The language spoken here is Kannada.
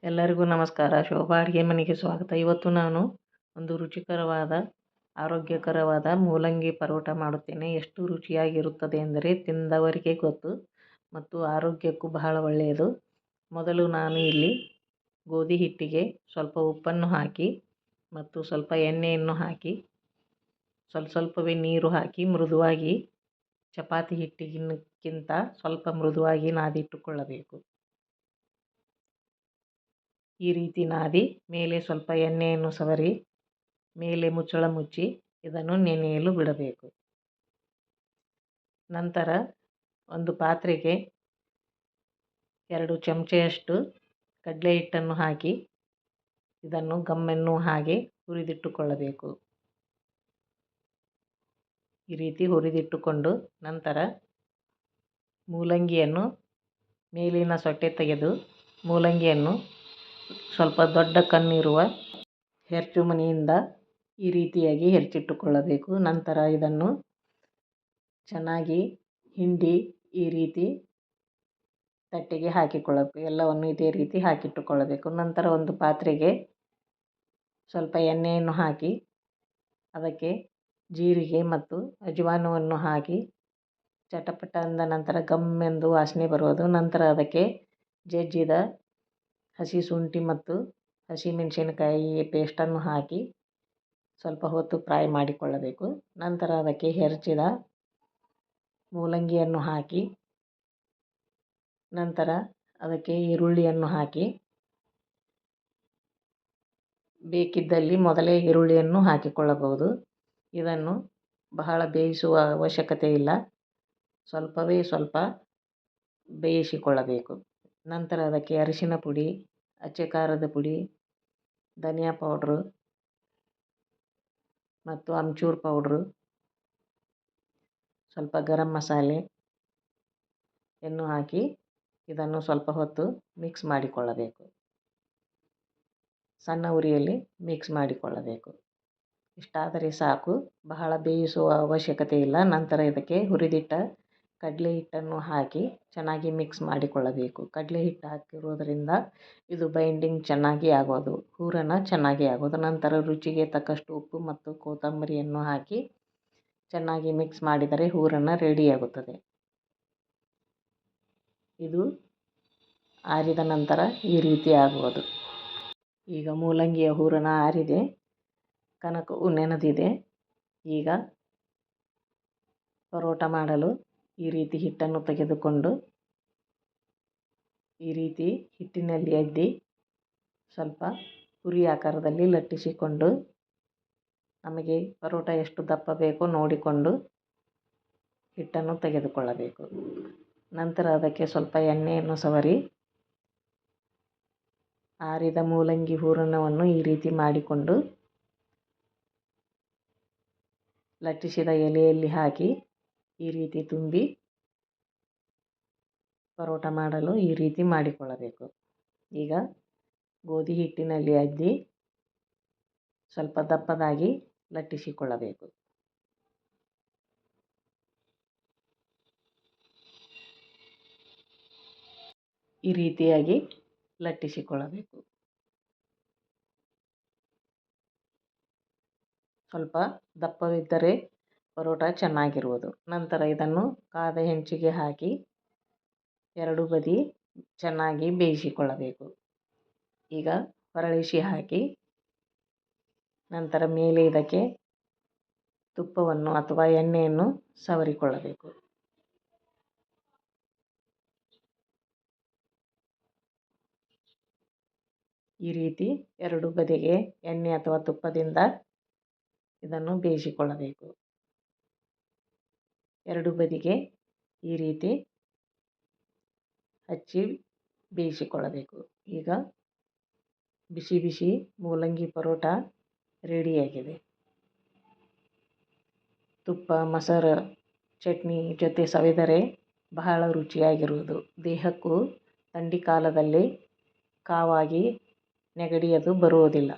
ಎಲ್ಲರಿಗೂ ನಮಸ್ಕಾರ. ಶೋಭಾ ಅಡುಗೆ ಮನೆಗೆ ಸ್ವಾಗತ. ಇವತ್ತು ನಾನು ಒಂದು ರುಚಿಕರವಾದ ಆರೋಗ್ಯಕರವಾದ ಮೂಲಂಗಿ ಪರೋಟ ಮಾಡುತ್ತೇನೆ. ಎಷ್ಟು ರುಚಿಯಾಗಿರುತ್ತದೆ ಎಂದರೆ ತಿಂದವರಿಗೆ ಗೊತ್ತು ಮತ್ತು ಆರೋಗ್ಯಕ್ಕೂ ಬಹಳ ಒಳ್ಳೆಯದು. ಮೊದಲು ನಾನು ಇಲ್ಲಿ ಗೋಧಿ ಹಿಟ್ಟಿಗೆ ಸ್ವಲ್ಪ ಉಪ್ಪನ್ನು ಹಾಕಿ ಮತ್ತು ಸ್ವಲ್ಪ ಎಣ್ಣೆಯನ್ನು ಹಾಕಿ ಸ್ವಲ್ಪವೇ ನೀರು ಹಾಕಿ ಮೃದುವಾಗಿ ಚಪಾತಿ ಹಿಟ್ಟಿಗಿಂತ ಸ್ವಲ್ಪ ಮೃದುವಾಗಿ ನಾದಿಟ್ಟುಕೊಳ್ಳಬೇಕು. ಈ ರೀತಿ ನಾದಿ ಮೇಲೆ ಸ್ವಲ್ಪ ಎಣ್ಣೆಯನ್ನು ಸವರಿ ಮೇಲೆ ಮುಚ್ಚಳ ಮುಚ್ಚಿ ಇದನ್ನು ನೆನೆಯಲು ಬಿಡಬೇಕು. ನಂತರ ಒಂದು ಪಾತ್ರೆಗೆ 2 ಚಮಚೆಯಷ್ಟು ಕಡಲೆ ಹಿಟ್ಟನ್ನು ಹಾಕಿ ಇದನ್ನು ಗಮ್ಮೆನ್ನು ಹಾಗೆ ಹುರಿದಿಟ್ಟುಕೊಳ್ಳಬೇಕು. ಈ ರೀತಿ ಹುರಿದಿಟ್ಟುಕೊಂಡು ನಂತರ ಮೂಲಂಗಿಯನ್ನು ಮೇಲಿನ ಸೊಟ್ಟೆ ತೆಗೆದು ಮೂಲಂಗಿಯನ್ನು ಸ್ವಲ್ಪ ದೊಡ್ಡ ಕಣ್ಣಿರುವ ಹೆರ್ಚುಮನಿಯಿಂದ ಈ ರೀತಿಯಾಗಿ ಹೆಚ್ಚಿಟ್ಟುಕೊಳ್ಳಬೇಕು. ನಂತರ ಇದನ್ನು ಚೆನ್ನಾಗಿ ಹಿಂಡಿ ಈ ರೀತಿ ತಟ್ಟೆಗೆ ಹಾಕಿಕೊಳ್ಳಬೇಕು. ಎಲ್ಲವನ್ನು ಇದೇ ರೀತಿ ಹಾಕಿಟ್ಟುಕೊಳ್ಳಬೇಕು. ನಂತರ ಒಂದು ಪಾತ್ರೆಗೆ ಸ್ವಲ್ಪ ಎಣ್ಣೆಯನ್ನು ಹಾಕಿ ಅದಕ್ಕೆ ಜೀರಿಗೆ ಮತ್ತು ಅಜವಾನವನ್ನು ಹಾಕಿ ಚಟಪಟ ಅಂದ ನಂತರ ಗಮ್ಮೆಂದು ವಾಸನೆ ಬರುವುದು. ನಂತರ ಅದಕ್ಕೆ ಜಜ್ಜಿದ ಹಸಿ ಶುಂಠಿ ಮತ್ತು ಹಸಿಮೆಣಸಿನಕಾಯಿ ಪೇಸ್ಟನ್ನು ಹಾಕಿ ಸ್ವಲ್ಪ ಹೊತ್ತು ಫ್ರೈ ಮಾಡಿಕೊಳ್ಳಬೇಕು. ನಂತರ ಅದಕ್ಕೆ ಹೆಚ್ಚಿದ ಮೂಲಂಗಿಯನ್ನು ಹಾಕಿ ನಂತರ ಅದಕ್ಕೆ ಈರುಳ್ಳಿಯನ್ನು ಹಾಕಿ ಬೇಕಿದ್ದಲ್ಲಿ ಮೊದಲೇ ಈರುಳ್ಳಿಯನ್ನು ಹಾಕಿಕೊಳ್ಳಬಹುದು. ಇದನ್ನು ಬಹಳ ಬೇಯಿಸುವ ಅವಶ್ಯಕತೆ ಇಲ್ಲ, ಸ್ವಲ್ಪ ಬೇಯಿಸಿಕೊಳ್ಳಬೇಕು. ನಂತರ ಅದಕ್ಕೆ ಅರಿಶಿನ ಪುಡಿ, ಅಚ್ಚೆ ಖಾರದ ಪುಡಿ, ಧನಿಯಾ ಪೌಡ್ರು ಮತ್ತು ಅಮ್ಚೂರ್ ಪೌಡ್ರು, ಸ್ವಲ್ಪ ಗರಂ ಮಸಾಲೆಯನ್ನು ಹಾಕಿ ಇದನ್ನು ಸ್ವಲ್ಪ ಹೊತ್ತು ಮಿಕ್ಸ್ ಮಾಡಿಕೊಳ್ಳಬೇಕು. ಸಣ್ಣ ಉರಿಯಲ್ಲಿ ಮಿಕ್ಸ್ ಮಾಡಿಕೊಳ್ಳಬೇಕು. ಇಷ್ಟಾದರೆ ಸಾಕು, ಬಹಳ ಬೇಯಿಸುವ ಅವಶ್ಯಕತೆ ಇಲ್ಲ. ನಂತರ ಇದಕ್ಕೆ ಹುರಿದಿಟ್ಟ ಕಡಲೆ ಹಿಟ್ಟನ್ನು ಹಾಕಿ ಚೆನ್ನಾಗಿ ಮಿಕ್ಸ್ ಮಾಡಿಕೊಳ್ಳಬೇಕು. ಕಡಲೆ ಹಿಟ್ಟು ಹಾಕಿರೋದರಿಂದ ಇದು ಬೈಂಡಿಂಗ್ ಚೆನ್ನಾಗಿ ಆಗೋದು, ಹೂರಣ ಚೆನ್ನಾಗಿ ಆಗೋದು. ನಂತರ ರುಚಿಗೆ ತಕ್ಕಷ್ಟು ಉಪ್ಪು ಮತ್ತು ಕೊತ್ತಂಬರಿಯನ್ನು ಹಾಕಿ ಚೆನ್ನಾಗಿ ಮಿಕ್ಸ್ ಮಾಡಿದರೆ ಹೂರಣ ರೆಡಿಯಾಗುತ್ತದೆ. ಇದು ಆರಿದ ನಂತರ ಈ ರೀತಿ ಆಗುವುದು. ಈಗ ಮೂಲಂಗಿಯ ಹೂರಣ ಆರಿದೆ, ಕನಕವು ನೆನೆದಿದೆ. ಈಗ ಪರೋಟ ಮಾಡಲು ಈ ರೀತಿ ಹಿಟ್ಟನ್ನು ತೆಗೆದುಕೊಂಡು ಈ ರೀತಿ ಹಿಟ್ಟಿನಲ್ಲಿ ಅದ್ದಿ ಸ್ವಲ್ಪ ಪುರಿ ಆಕಾರದಲ್ಲಿ ಲಟ್ಟಿಸಿಕೊಂಡು ನಮಗೆ ಪರೋಟ ಎಷ್ಟು ದಪ್ಪ ಬೇಕೋ ನೋಡಿಕೊಂಡು ಹಿಟ್ಟನ್ನು ತೆಗೆದುಕೊಳ್ಳಬೇಕು. ನಂತರ ಅದಕ್ಕೆ ಸ್ವಲ್ಪ ಎಣ್ಣೆಯನ್ನು ಸವರಿ ಆರಿದ ಮೂಲಂಗಿ ಹೂರಣವನ್ನು ಈ ರೀತಿ ಮಾಡಿಕೊಂಡು ಲಟ್ಟಿಸಿದ ಎಲೆಯಲ್ಲಿ ಹಾಕಿ ಈ ರೀತಿ ತುಂಬಿ ಪರೋಟ ಮಾಡಲು ಈ ರೀತಿ ಮಾಡಿಕೊಳ್ಳಬೇಕು. ಈಗ ಗೋಧಿ ಹಿಟ್ಟಿನಲ್ಲಿ ಅದ್ದಿ ಸ್ವಲ್ಪ ದಪ್ಪದಾಗಿ ಲಟ್ಟಿಸಿಕೊಳ್ಳಬೇಕು. ಈ ರೀತಿಯಾಗಿ ಲಟ್ಟಿಸಿಕೊಳ್ಳಬೇಕು. ಸ್ವಲ್ಪ ದಪ್ಪವಿದ್ದರೆ ಪರೋಟ ಚೆನ್ನಾಗಿರುವುದು. ನಂತರ ಇದನ್ನು ಕಾದ ಹೆಂಚಿಗೆ ಹಾಕಿ ಎರಡು ಬದಿ ಚೆನ್ನಾಗಿ ಬೇಯಿಸಿಕೊಳ್ಳಬೇಕು. ಈಗ ಹೊರಳಿಸಿ ಹಾಕಿ ನಂತರ ಮೇಲೆ ಇದಕ್ಕೆ ತುಪ್ಪವನ್ನು ಅಥವಾ ಎಣ್ಣೆಯನ್ನು ಸವರಿಕೊಳ್ಳಬೇಕು. ಈ ರೀತಿ ಎರಡು ಬದಿಗೆ ಎಣ್ಣೆ ಅಥವಾ ತುಪ್ಪದಿಂದ ಇದನ್ನು ಬೇಯಿಸಿಕೊಳ್ಳಬೇಕು. ಎರಡು ಬದಿಗೆ ಈ ರೀತಿ ಹಚ್ಚಿ ಬೇಯಿಸಿಕೊಳ್ಳಬೇಕು. ಈಗ ಬಿಸಿ ಬಿಸಿ ಮೂಲಂಗಿ ಪರೋಟ ರೆಡಿಯಾಗಿದೆ. ತುಪ್ಪ, ಮೊಸರು, ಚಟ್ನಿ ಜೊತೆ ಸವಿದರೆ ಬಹಳ ರುಚಿಯಾಗಿರುವುದು. ದೇಹಕ್ಕೂ ಥಂಡಿ ಕಾಲದಲ್ಲಿ ಕಾವಾಗಿ ನೆಗಡಿಯದು ಬರುವುದಿಲ್ಲ.